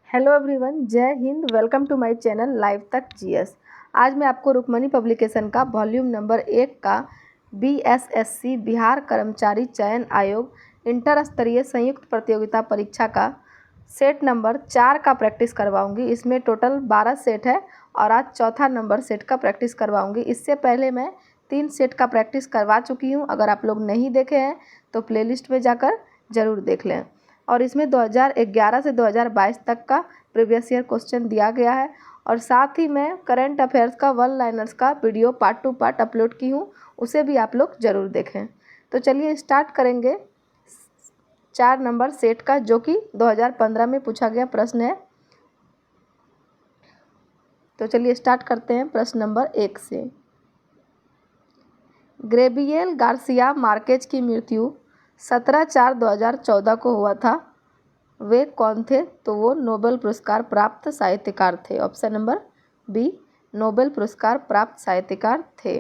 Hello everyone, जय हिंद। Welcome to my channel live Tak GS. आज मैं आपको रुक्मणी पब्लिकेशन का वॉल्यूम नंबर 1 का बीएसएससी बिहार कर्मचारी चयन आयोग इंटर स्तरीय संयुक्त प्रतियोगिता परीक्षा का सेट नंबर 4 का प्रैक्टिस करवाऊंगी। इसमें टोटल 12 सेट है और आज चौथा नंबर सेट का प्रैक्टिस करवाऊंगी। इससे पहले मैं 3 सेट का प्रैक्टिस करवा चुकी हूँ। अगर आप लोग नहीं देखे हैं तो प्लेलिस्ट में जाकर ज़रूर देख लें। और इसमें 2011 से 2022 तक का प्रीवियस ईयर क्वेश्चन दिया गया है और साथ ही मैं करंट अफेयर्स का वन लाइनर्स का video part two part upload की हूँ, उसे भी आप लोग ज़रूर देखें। तो चलिए स्टार्ट करेंगे 4 नंबर सेट का, जो कि 2015 में पूछा गया प्रश्न है। तो चलिए स्टार्ट करते हैं प्रश्न नंबर 1 से। गैब्रिएल गार्सिया मार्केज की मृत्यु 17/4/2014 को हुआ था। वे कौन थे? तो वो नोबेल पुरस्कार प्राप्त साहित्यकार थे। ऑप्शन नंबर बी, नोबेल पुरस्कार प्राप्त साहित्यकार थे।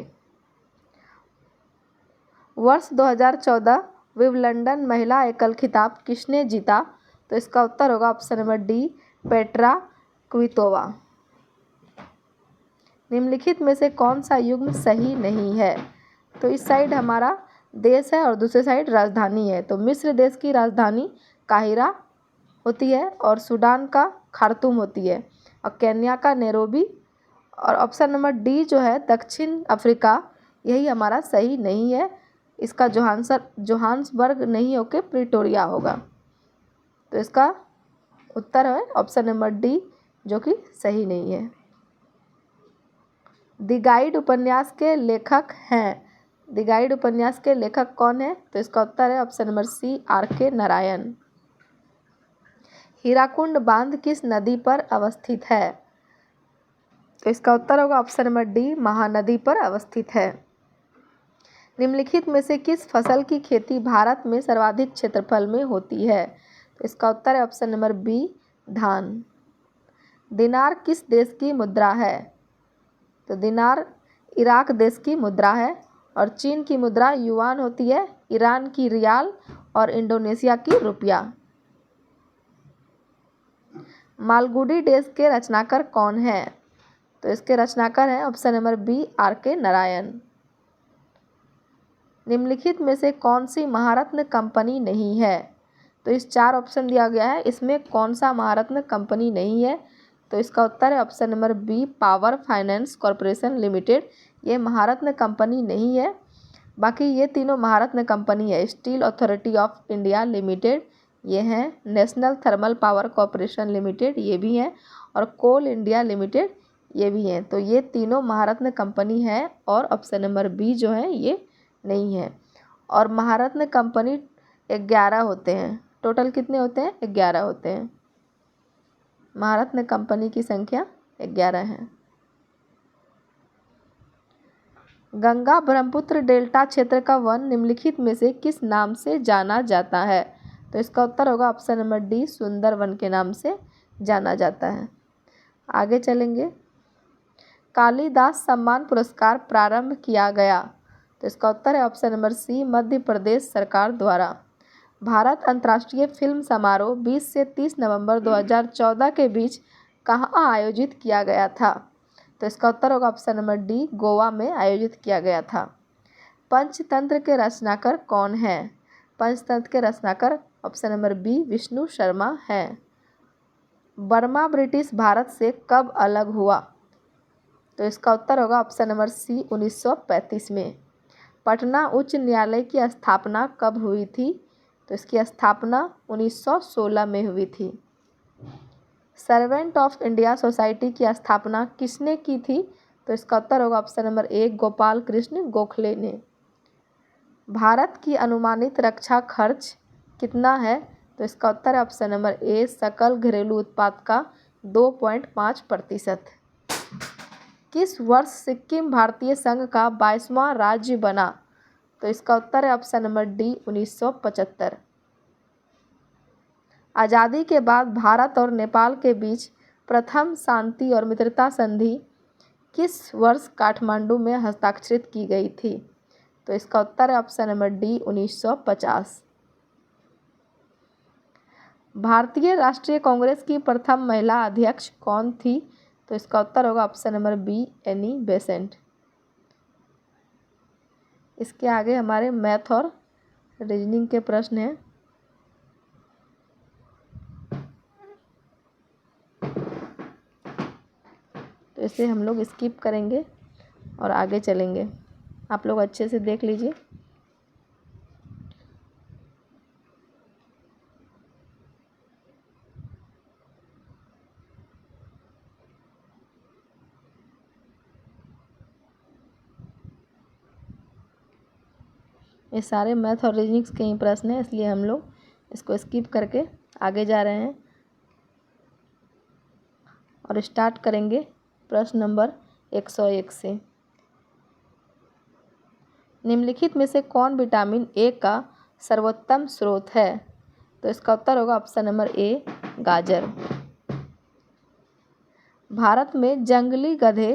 वर्ष 2014 विंबलडन महिला एकल खिताब किसने जीता? तो इसका उत्तर होगा option number D, Petra Kvitova. निम्नलिखित में से कौन सा युग्म सही नहीं है? तो इस साइड हमारा देश है और दूसरे साइड राजधानी है। तो मिस्र देश की राजधानी काहिरा होती है और सूडान का खार्तूम होती है और केन्या का नैरोबी। और ऑप्शन नंबर डी जो है दक्षिण अफ्रीका, यही हमारा सही नहीं है। इसका जोहान्सबर्ग नहीं होकर प्रिटोरिया होगा। तो इसका उत्तर है ऑप्शन नंबर डी, जो कि सही नहीं है। द गाइड उपन्यास के लेखक हैं। द गाइड उपन्यास के लेखक कौन है? तो इसका उत्तर है option number C, R K. Narayan. Hirakud बांध किस नदी पर अवस्थित है? तो इसका उत्तर होगा ऑप्शन नंबर डी, महानदी पर अवस्थित है। निम्नलिखित में से किस फसल की खेती भारत में सर्वाधिक क्षेत्रफल में होती है? तो इसका उत्तर है ऑप्शन नंबर बी, धान। दिनार किस देश की मुद्रा है? तो दिनार इराक देश की मुद्रा है और चीन की मुद्रा युआन होती है, ईरान की रियाल और इंडोनेशिया की रुपया। मालगुडी डेज के रचनाकार कौन है? तो इसके रचनाकार हैं option number B, R K. Narayan. निम्नलिखित में से कौन सी महारत्न कंपनी नहीं है? तो इस 4 ऑप्शन दिया गया है, इसमें कौन सा महारत्न कंपनी नहीं है? तो इसका उत्तर है option number B, power finance corporation limited. ये महारत्न कंपनी नहीं है। बाकी ये तीनों महारत्न कंपनी है। Steel authority of India limited, ये हैं। National thermal power corporation limited, ये भी हैं। और कोल इंडिया लिमिटेड, ये भी हैं। तो ये तीनों महारत्न कंपनी है और ऑप्शन नंबर बी जो है ये नहीं है। और महारत्न कंपनी 11 होते हैं। टोटल कितने होते हैं? 11 होते हैं। महारत्न कंपनी की संख्या 11 है। गंगा ब्रह्मपुत्र डेल्टा क्षेत्र का वन निम्नलिखित में से किस नाम से जाना जाता है? तो इसका उत्तर होगा ऑप्शन नंबर डी, सुंदरवन के नाम से जाना जाता है। आगे चलेंगे। कालिदास सम्मान पुरस्कार प्रारंभ किया गया। तो इसका उत्तर है ऑप्शन नंबर सी, मध्य प्रदेश सरकार द्वारा। भारत अंतर्राष्ट्रीय फिल्म समारोह 20 से 30 नवंबर 2014 के बीच कहाँ आयोजित किया गया था? तो इसका उत्तर होगा ऑप्शन नंबर डी, गोवा में आयोजित किया गया था। पंचतंत्र के रचनाकार कौन है? पंचतंत्र के रचनाकार option number B, Vishnu Sharma हैं। बर्मा ब्रिटिश भारत से कब अलग हुआ? तो इसका उत्तर होगा ऑप्शन नंबर सी, 1935 में। पटना उच्च न्यायालय की स्थापना कब हुई थी? तो इसकी स्थापना 1916 में हुई थी। सर्वेंट ऑफ इंडिया सोसाइटी की स्थापना किसने की थी? तो इसका उत्तर होगा option number A, Gopal Krishna Gokhale ने। भारत की अनुमानित रक्षा खर्च कितना है? तो इसका उत्तर है ऑप्शन नंबर ए, सकल घरेलू उत्पाद का 2.5%। किस वर्ष सिक्किम भारतीय संघ का 22वां राज्य बना? तो इसका उत्तर है ऑप्शन नंबर डी, 1975। आज़ादी के बाद भारत और नेपाल के बीच प्रथम शांति और मित्रता संधि किस वर्ष काठमांडू में हस्ताक्षरित की गई थी? तो इसका उत्तर है ऑप्शन नंबर डी, 1950। भारतीय राष्ट्रीय कांग्रेस की प्रथम महिला अध्यक्ष कौन थी? तो इसका उत्तर होगा option number B, Annie Besant. इसके आगे हमारे मैथ और रीजनिंग के प्रश्न हैं। तो इसे हम लोग स्किप करेंगे और आगे चलेंगे। आप लोग अच्छे से देख लीजिए। ये सारे मैथ और रीजनिंग्स के ही प्रश्न हैं, इसलिए हम लोग इसको स्किप करके आगे जा रहे हैं और स्टार्ट करेंगे प्रश्न नंबर 101 से। निम्नलिखित में से कौन विटामिन ए का सर्वोत्तम स्रोत है? तो इसका उत्तर होगा ऑप्शन नंबर ए, गाजर। भारत में जंगली गधे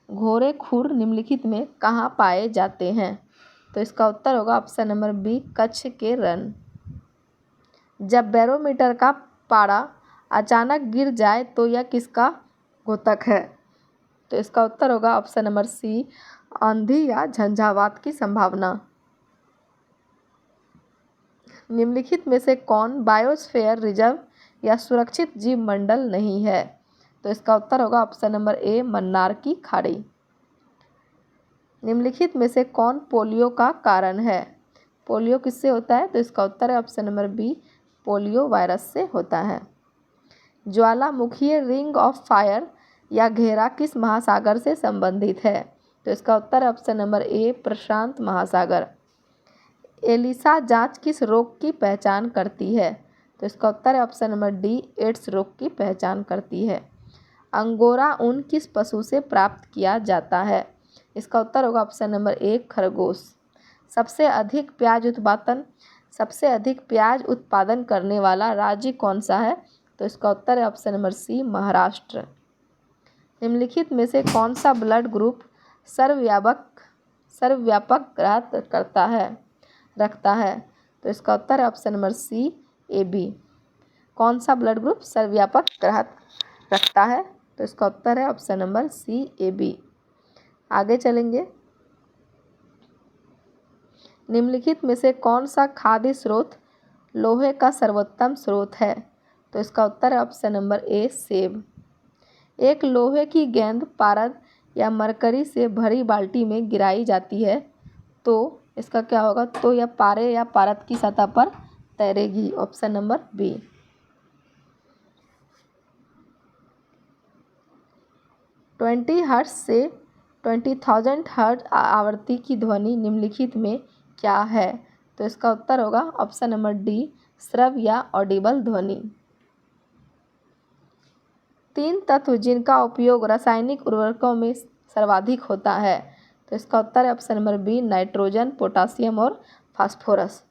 घोड़े खुर निम्नलिखित में कहाँ पाए जाते हैं? तो इसका उत्तर होगा ऑप्शन नंबर बी, कच्छ के रण। जब बैरोमीटर का पारा अचानक गिर जाए तो यह किसका घोतक है? तो इसका उत्तर होगा ऑप्शन नंबर सी, आंधी या झंझावात की संभावना। निम्नलिखित में से कौन बायोस्फीयर रिजर्व या सुरक्षित जीव मंडल नहीं है? तो इसका उत्तर होगा ऑप्शन नंबर ए, मन्नार की खाड़ी। निम्नलिखित में से कौन पोलियो का कारण है? पोलियो किससे होता है? तो इसका उत्तर है option number B, polio virus से होता है। ज्वालामुखीय रिंग ऑफ फायर या घेरा किस महासागर से संबंधित है? तो इसका उत्तर है ऑप्शन नंबर ए, प्रशांत महासागर। एलिसा जांच किस रोग की पहचान करती है? तो इसका उत्तर है ऑप्शन नंबर डी, एड्स रोग की पहचान करती है। अंगोरा ऊन किस पशु से प्राप्त किया जाता है? इसका उत्तर होगा ऑप्शन नंबर ए, खरगोश। सबसे अधिक प्याज उत्पादन करने वाला राज्य कौन सा है? तो इसका उत्तर है ऑप्शन नंबर सी, महाराष्ट्र। निम्नलिखित में से कौन सा ब्लड ग्रुप सर्वव्यापक रखता है? तो इसका उत्तर है option number C, A B. कौन सा ब्लड ग्रुप सर्वव्यापक रखता है? तो इसका उत्तर है option number C, A B. आगे चलेंगे। निम्नलिखित में से कौन सा खाद्य स्रोत लोहे का सर्वोत्तम स्रोत है? तो इसका उत्तर है ऑप्शन नंबर ए, सेब। एक लोहे की गेंद पारद या मरकरी से भरी बाल्टी में गिराई जाती है तो इसका क्या होगा? तो यह पारे या पारद की सतह पर तैरेगी। Option number B. 20 हर्ट्ज से 20,000 हर्ट्ज आवृत्ति की ध्वनि निम्नलिखित में क्या है? तो इसका उत्तर होगा ऑप्शन नंबर डी, श्रव्य या ऑडिबल ध्वनि। 3 तत्व जिनका उपयोग रासायनिक उर्वरकों में सर्वाधिक होता है। तो इसका उत्तर है option number B, nitrogen, potassium और फास्फोरस।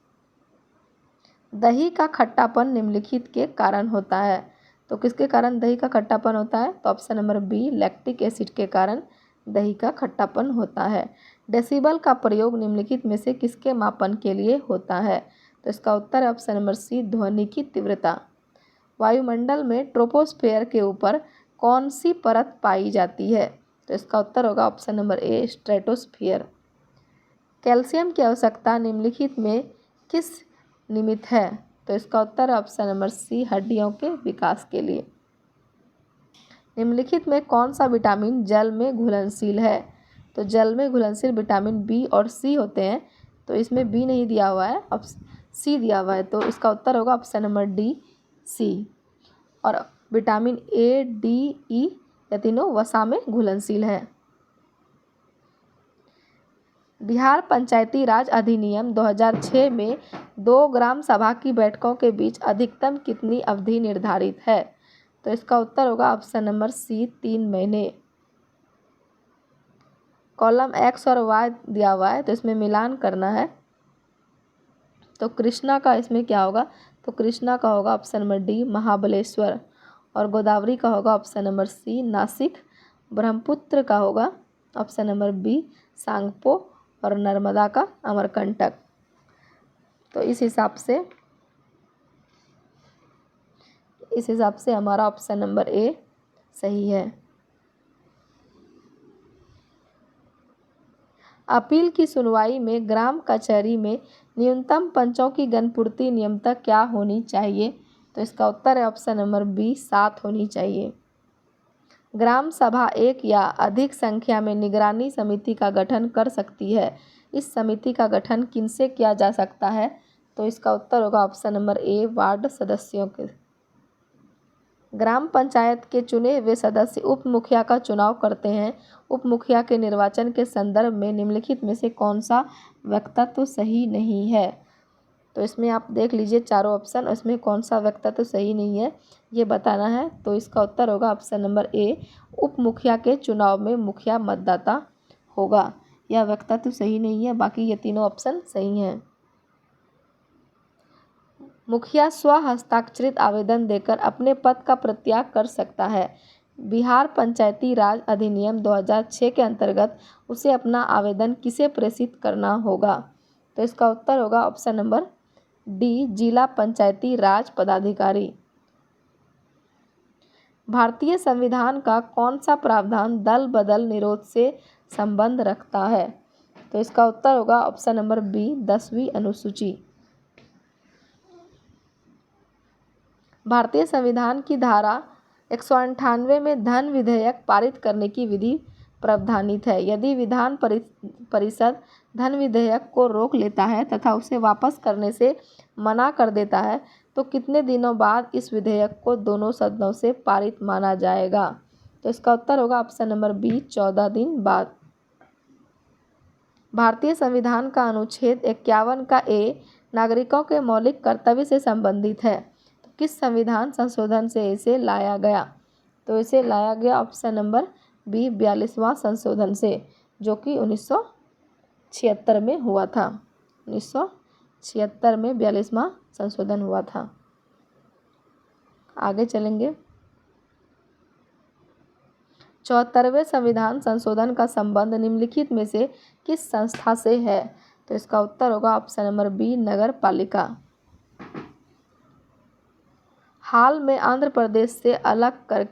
दही का खट्टापन निम्नलिखित के कारण होता है। तो किसके कारण दही का खट्टापन होता है? तो option number B, lactic acid के कारण दही का खट्टापन होता है। डेसिबल का प्रयोग निम्नलिखित में से किसके मापन के लिए होता है? तो इसका उत्तर है ऑप्शन नंबर सी, ध्वनि की तीव्रता। वायुमंडल में ट्रोपोस्फेयर के ऊपर कौन सी परत पाई जाती है? तो इसका उत्तर होगा option number A, stratosphere. Calcium की आवश्यकता निम्नलिखित में किस निमित्त है? तो इसका उत्तर है ऑप्शन नंबर सी, हड्डियों के विकास के लिए। निम्नलिखित में कौन सा विटामिन जल में घुलनशील है? तो जल में घुलनशील विटामिन बी और सी होते हैं। तो इसमें बी नहीं दिया हुआ है, अब सी दिया हुआ है, तो इसका उत्तर होगा ऑप्शन नंबर डी, सी। और विटामिन ए, डी, ई ये तीनों वसा में घुलनशील है। बिहार पंचायती राज अधिनियम 2006 में 2 ग्राम सभा की बैठकों के बीच अधिकतम कितनी अवधि निर्धारित है? तो इसका उत्तर होगा ऑप्शन नंबर सी, 3 महीने। कॉलम एक्स और वाई दिया हुआ है, तो इसमें मिलान करना है। तो कृष्णा का इसमें क्या होगा? तो कृष्णा का होगा ऑप्शन नंबर डी, महाबलेश्वर। और गोदावरी का होगा option number C, Nashik. Brahmaputra का होगा ऑप्शन नंबर बी, सांगपो। और नर्मदा का अमरकंटक। तो इस हिसाब से इस हिसाब से हमारा ऑप्शन नंबर ए सही है। अपील की सुनवाई में ग्राम कचहरी में न्यूनतम पंचों की गणपूर्ति नियमतः क्या होनी चाहिए? तो इसका उत्तर है ऑप्शन नंबर बी 7 होनी चाहिए। ग्राम सभा एक या अधिक संख्या में निगरानी समिति का गठन कर सकती है। इस समिति का गठन किनसे किया जा सकता है? तो इसका उत्तर होगा ऑप्शन नंबर ए वार्ड सदस्यों के। ग्राम पंचायत के चुने हुए सदस्य उप मुखिया का चुनाव करते हैं। उप मुखिया के निर्वाचन के संदर्भ में निम्नलिखित में से कौन सा वक्तव्य सही नहीं है? तो इसमें आप देख लीजिए चारों ऑप्शन, इसमें कौन सा वक्तव्य सही नहीं है ये बताना है। तो इसका उत्तर होगा ऑप्शन नंबर ए, उप मुखिया के चुनाव में मुखिया मतदाता होगा। यह वक्तव्य सही नहीं है, बाकी ये तीनों ऑप्शन सही हैं। मुखिया स्व हस्ताक्षरित आवेदन देकर अपने पद का प्रत्याग कर सकता है। बिहार पंचायती राज अधिनियम 2006 के अंतर्गत उसे अपना आवेदन किसे प्रेषित करना होगा? तो इसका उत्तर होगा ऑप्शन नंबर डी, जिला पंचायती राज पदाधिकारी। भारतीय संविधान का कौन सा प्रावधान दल बदल निरोध से संबंध रखता है? तो इसका उत्तर होगा ऑप्शन नंबर बी, 10वीं अनुसूची। भारतीय संविधान की धारा 198 में धन विधेयक पारित करने की विधि प्रावधानित है। यदि विधान परिषद धन विधेयक को रोक लेता है तथा उसे वापस करने से मना कर देता है तो कितने दिनों बाद इस विधेयक को दोनों सदनों से पारित माना जाएगा? तो इसका उत्तर होगा ऑप्शन नंबर बी, 14 दिन बाद। भारतीय संविधान का अनुच्छेद 51 का ए नागरिकों के मौलिक कर्तव्य से संबंधित है। तो किस संविधान संशोधन से इसे लाया गया? तो इसे लाया गया ऑप्शन नंबर बी, 42वां संशोधन से, जो कि 1976 में हुआ था। 1976 में 42वां संशोधन हुआ था। आगे चलेंगे। 74वें संविधान संशोधन का संबंध निम्नलिखित में से किस संस्था से है? तो इसका उत्तर होगा ऑप्शन नंबर बी, नगर पालिका। हाल में आंध्र प्रदेश से अलग कर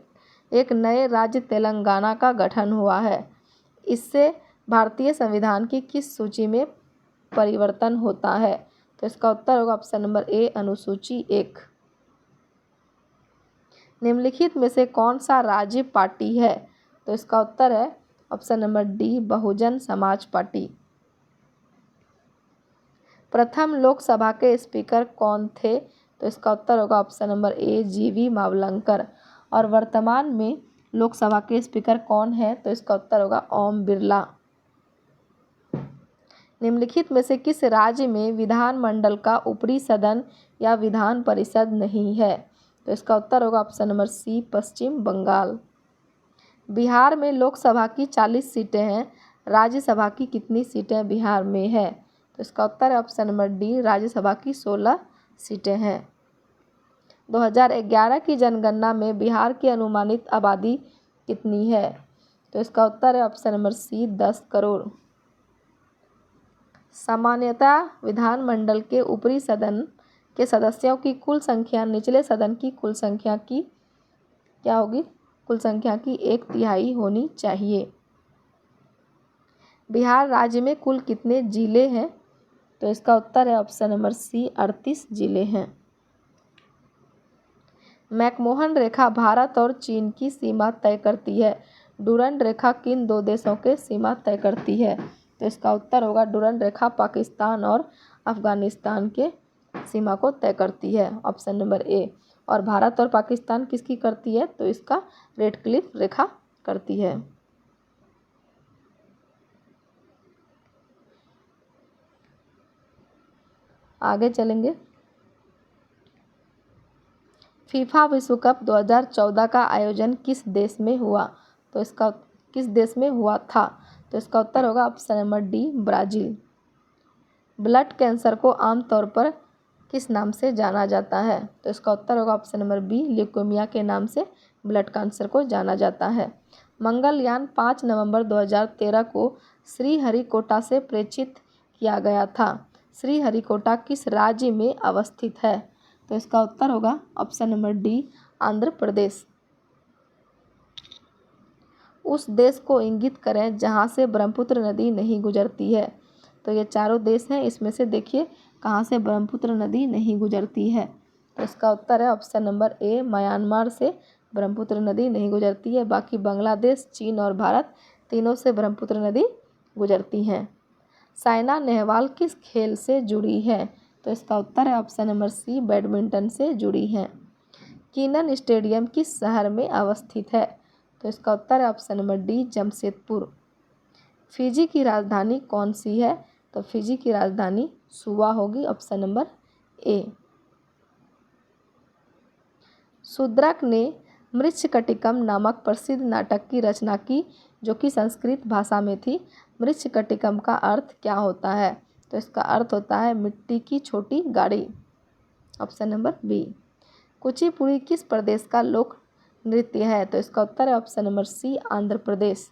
एक नए राज्य तेलंगाना का गठन हुआ है। इससे भारतीय संविधान की किस सूची में परिवर्तन होता है? तो इसका उत्तर होगा ऑप्शन नंबर ए, अनुसूची 1। निम्नलिखित में से कौन सा राज्य पार्टी है? तो इसका उत्तर है option number D, Bahujan Samaj party. प्रथम लोकसभा के स्पीकर कौन थे? तो इसका उत्तर होगा ऑप्शन नंबर ए, जीवी मावलंकर। और वर्तमान में लोकसभा के स्पीकर कौन है? तो इसका उत्तर होगा ओम बिरला। निम्नलिखित में से किस राज्य में विधानमंडल का ऊपरी सदन या विधान परिषद नहीं है? तो इसका उत्तर होगा ऑप्शन नंबर सी, पश्चिम बंगाल। बिहार में लोकसभा की 40 सीटें हैं। राज्यसभा की कितनी सीटें बिहार में है? तो इसका उत्तर है ऑप्शन नंबर डी, राज्यसभा की 16 सीटें हैं। 2011 की जनगणना में बिहार की अनुमानित आबादी कितनी है? तो इसका उत्तर है ऑप्शन नंबर सी, 10 करोड़। सामान्यतः विधानमंडल के ऊपरी सदन के सदस्यों की कुल संख्या निचले सदन की कुल संख्या की क्या होगी? कुल संख्या की 1/3 होनी चाहिए। बिहार राज्य में कुल कितने जिले हैं? तो इसका उत्तर है ऑप्शन नंबर सी, 38 जिले हैं। मैकमोहन रेखा भारत और चीन की सीमा तय करती है। डुरंड रेखा किन दो देशों के सीमा तय करती है? तो इसका उत्तर होगा डुरंड रेखा पाकिस्तान और अफगानिस्तान के सीमा को तय करती है, ऑप्शन नंबर ए। और भारत और पाकिस्तान किसकी करती है? तो इसका रेड क्लिफ रेखा करती है। आगे चलेंगे। फीफा विश्व कप 2014 का आयोजन किस देश में हुआ? तो इसका किस देश में हुआ था? तो इसका उत्तर होगा option number D, Brazil. Blood cancer को आमतौर पर किस नाम से जाना जाता है? तो इसका उत्तर होगा ऑप्शन नंबर बी, ल्यूकेमिया के नाम से ब्लड कैंसर को जाना जाता है। मंगलयान 5 नवंबर 2013 को श्रीहरिकोटा से प्रेषित किया गया था। श्रीहरिकोटा किस राज्य में अवस्थित है? तो इसका उत्तर होगा option number D, Andhra Pradesh. उस देश को इंगित करें जहाँ से ब्रह्मपुत्र नदी नहीं गुजरती है। तो ये चारों देश हैं, इसमें से देखिए कहाँ से ब्रह्मपुत्र नदी नहीं गुजरती है। तो इसका उत्तर है ऑप्शन नंबर ए, म्यांमार से ब्रह्मपुत्र नदी नहीं गुजरती है। बाकी बांग्लादेश, चीन और भारत तीनों से ब्रह्मपुत्र नदी गुजरती हैं। साइना नेहवाल किस खेल से जुड़ी है? तो इसका उत्तर है ऑप्शन नंबर सी, बैडमिंटन से जुड़ी हैं। कीनन स्टेडियम किस शहर में अवस्थित है? तो इसका उत्तर है option number D, Jamshedpur. Fiji की राजधानी कौन सी है? तो फिजी की राजधानी सुवा होगी, ऑप्शन नंबर ए। शूद्रक ने मृच्छकटिकम नामक प्रसिद्ध नाटक की रचना की जो कि संस्कृत भाषा में थी। मृच्छकटिकम का अर्थ क्या होता है? तो इसका अर्थ होता है मिट्टी की छोटी गाड़ी, ऑप्शन नंबर बी। कुचिपुड़ी किस प्रदेश का लोक नृत्य है? तो इसका उत्तर है ऑप्शन नंबर सी, आंध्र प्रदेश।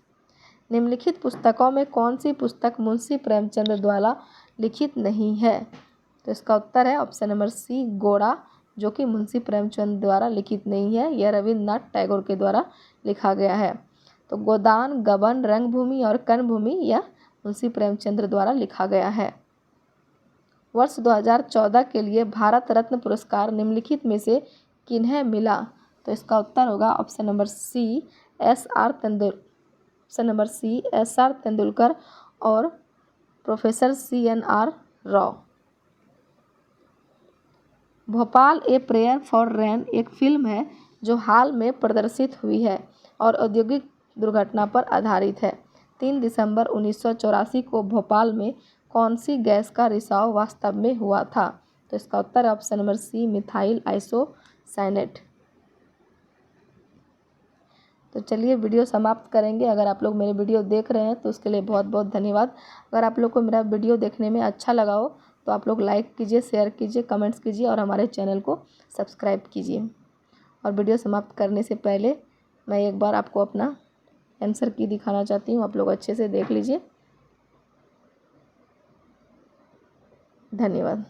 निम्नलिखित पुस्तकों में कौन सी पुस्तक मुंशी प्रेमचंद द्वारा लिखित नहीं है? तो इसका उत्तर है ऑप्शन नंबर सी, गोड़ा, जो कि मुंशी प्रेमचंद द्वारा लिखित नहीं है, यह रविन्द्रनाथ टैगोर के द्वारा लिखा गया है। तो गोदान, गबन, रंगभूमि और कर्णभूमि यह मुंशी प्रेमचंद द्वारा लिखा गया है। वर्ष 2014 के लिए भारत रत्न पुरस्कार निम्नलिखित में से किन्हें मिला? तो इसका उत्तर होगा option number C, S R Tendulkar और professor CNR Rao. Bhopal a prayer for rain एक फिल्म है जो हाल में प्रदर्शित हुई है और औद्योगिक दुर्घटना पर आधारित है। 3 दिसंबर 1984 को भोपाल में कौन सी गैस का रिसाव वास्तव में हुआ था? तो इसका उत्तर है option number C, methyl isocyanate. तो चलिए वीडियो समाप्त करेंगे। अगर आप लोग मेरे वीडियो देख रहे हैं तो उसके लिए बहुत बहुत धन्यवाद। अगर आप लोग को मेरा वीडियो देखने में अच्छा लगा हो तो आप लोग लाइक कीजिए, शेयर कीजिए, कमेंट्स कीजिए और हमारे चैनल को सब्सक्राइब कीजिए। और वीडियो समाप्त करने से पहले मैं एक बार आपको अपना आंसर की दिखाना चाहती हूँ, आप लोग अच्छे से देख लीजिए। धन्यवाद।